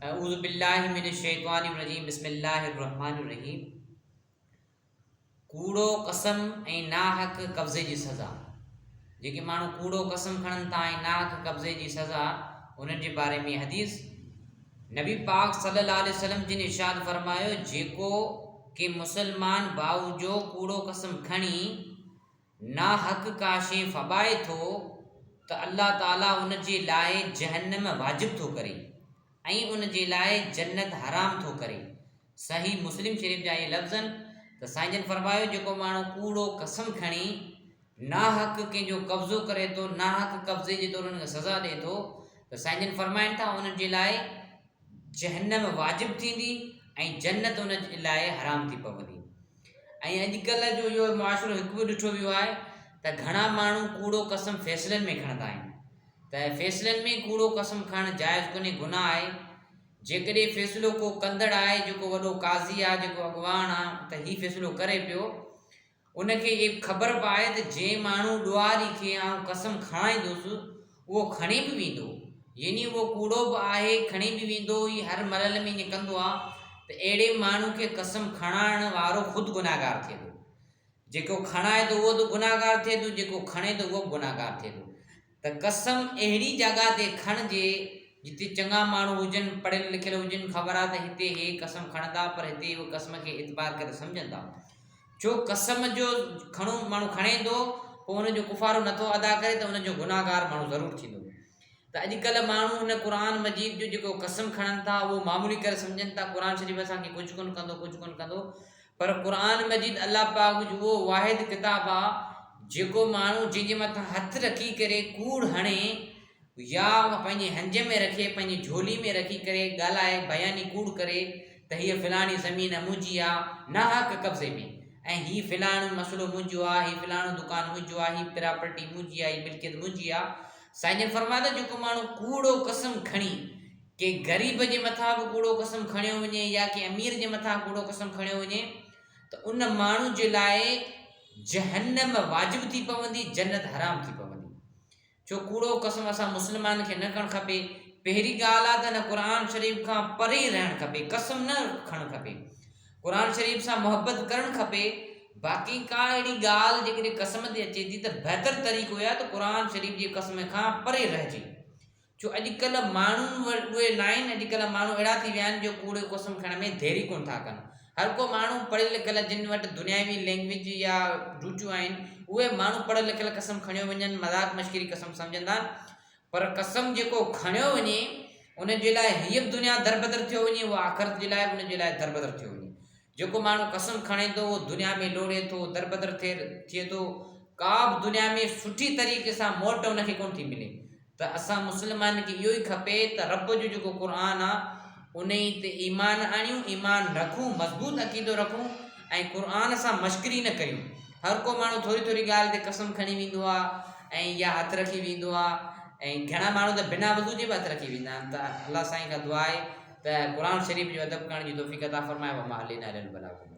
अऊज़ु बिल्लाहि मिनश शैतानिर रजीम बिस्मिल्लाहिर रहमानिर रहीम। कूड़ो कसम ऐं नाहक कब्ज़े जी सज़ा। जेके माण्हू कूड़ो कसम खणनि था ऐं नाहक कब्ज़े जी सज़ा, उन्हनि जे बारे में हदीस नबी पाक सल्लल्लाहु अलैहि वसल्लम जिन इरशाद फरमायो, जेको के मुसलमान भाउ जो कूड़ो कसम खणी नाहक का शइ फबाए थो त अल्लाह ताला उन जे लाइ जहन्नम वाजिब थो करे ऐं उन जे लाइ जन्नत हराम थो करे। सही मुस्लिम शरीफ़ जा ये लफ़्ज़न त साईं जन फरमायो, जेको माण्हू कूड़ो कसम खणी नाहक कंहिंजो कब्ज़ो करे थो, नाहक कब्ज़े जे तौरु उनखे सज़ा ॾिए थो, त साईं जन फरमाइनि था उन जे लाइ जहन्नम वाजिब थींदी ऐं जन्नत उन जे लाइ हराम थी पवंदी। ऐं अॼुकल्ह जो इहो मुआशिरो हिकु बि ॾिठो वियो आहे त घणा माण्हू कूड़ो कसम फ़ैसिलनि में खणंदा आहिनि त फ़ैसिलनि में कूड़ो कसम खणणु जाइज़ कोन्हे, गुनाह आहे। जेकॾहिं फ़ैसिलो को कंदड़ आहे, जेको वॾो काज़ी आहे, जेको अॻवान आहे, त हीउ फ़ैसिलो करे पियो, उनखे इहे ख़बर पए त जंहिं माण्हू ॾुआरी खे आउं कसम खणाईंदुसि उहो खणी बि वेंदो, यानी उहो कूड़ो बि आहे खणी बि वेंदो, ही हर मरल में ईअं कंदो आहे, त अहिड़े माण्हू खे कसम खणाइण वारो ख़ुदि गुनाहगार थिए थो। जेको खणाए थो उहो त गुनाहगार थिए थो, जेको खणे थो उहो बि गुनाहगार थिए थो। त कसम अहिड़ी जॻह ते खणिजे जिते चङा माण्हू हुजनि, पढ़ियल लिखियल हुजनि, ख़बर आहे त हिते हे कसम खणंदा, पर हिते उहो कसम खे इतबार करे सम्झनि था। छो कसम जो खणो माण्हू खणे थो, पोइ हुनजो कुफ़ारो नथो अदा करे त हुनजो गुनाहगार माण्हू ज़रूरु थींदो। त अॼुकल्ह माण्हू हुन क़ुर मजीद जो जेको कसम खणनि था उहो मामूली करे सम्झनि था। क़ुर शरीफ़ असांखे कुझु कोन कंदो, कुझु कोन कंदो, पर क़ुर मजीद अल्लाह पाक जो उहो वाहिद किताब आहे जेको माण्हू जंहिंजे मथां हथु रखी करे कूड़ हणे या पंहिंजे हंज में रखे, पंहिंजी झोली में रखी करे ॻाल्हाए, बयानी कूड़ करे त हीअ फ़िलाणी ज़मीन मुंहिंजी आहे नाहक कब्ज़े में, ऐं हीउ फ़िलाणो मसइलो मुंहिंजो आहे, हीउ फ़िलाणो दुकानु मुंहिंजो आहे, हीउ प्रॉपर्टी मुंहिंजी आहे, हीउ मिल्कियत मुंहिंजी आहे। साईं जन फरमायो, जेको माण्हू कूड़ो कसम खणी के ग़रीब जे मथां बि कूड़ो कसम खणियो वञे या के अमीर जे मथां कूड़ो कसम खणियो वञे, त उन माण्हू जे लाइ जहन्नम वाजिब थी पवंदी, जन्नत हराम थी पवंदी। छो कूड़ो कसम असां मुस्लमान खे न करणु खपे। पहिरीं ॻाल्हि आहे त न क़ुर शरीफ़ खां परे रहणु खपे, कसम न खणणु खपे, क़ुर शरीफ़ सां मुहबत करणु खपे। बाक़ी का अहिड़ी ॻाल्हि जेकॾहिं कसम ते अचे थी त बहितर तरीक़ो आहे त क़ुर शरीफ़ जी कसम खां परे रहिजे। छो अॼुकल्ह माण्हू उहे न आहिनि, अॼुकल्ह माण्हू अहिड़ा थी विया आहिनि जो कूड़ो कसम खणण में देरी कोन था कनि। हर को माण्हू पढ़ियल लिखियल जिन वटि दुनियावी लैंग्वेज या रुचियूं आहिनि, उहे माण्हू पढ़ियल लिखियल कसम खणियो वञनि, मज़ाक मश्करी कसम सम्झंदा, पर कसम जेको खणियो वञे उन जे लाइ हीअ बि दुनिया दरबदर थियो वञे, उहा आख़िरत जे लाइ बि उन जे लाइ दरबदर थियो वञे। जेको माण्हू कसम खणे थो उहो दुनिया में लोड़े थो, दरबदर थिए थो, का बि दुनिया में सुठी तरीक़े सां मोट उनखे कोन थी मिले। त असां मुस्लमान खे इहो ई खपे त रब जो जेको क़ुर आहे उन ई ते ईमान आणियूं, ईमान रखूं, मज़बूत अक़ीदो रखूं ऐं क़ुर सां मश्करी न कयूं। हर को माण्हू थोरी थोरी ॻाल्हि ते कसम खणी वेंदो आहे ऐं या हथु रखी वेंदो आहे, ऐं घणा माण्हू त बिना वज़ू जे बि हथु रखी वेंदा आहिनि। त अल्लाह साईं खां दुआ आहे त क़ुर शरीफ़ जो अदब करण जी तौफ़ीक़ अता फ़रमाए। वमा अलैना इल्लल बलाग।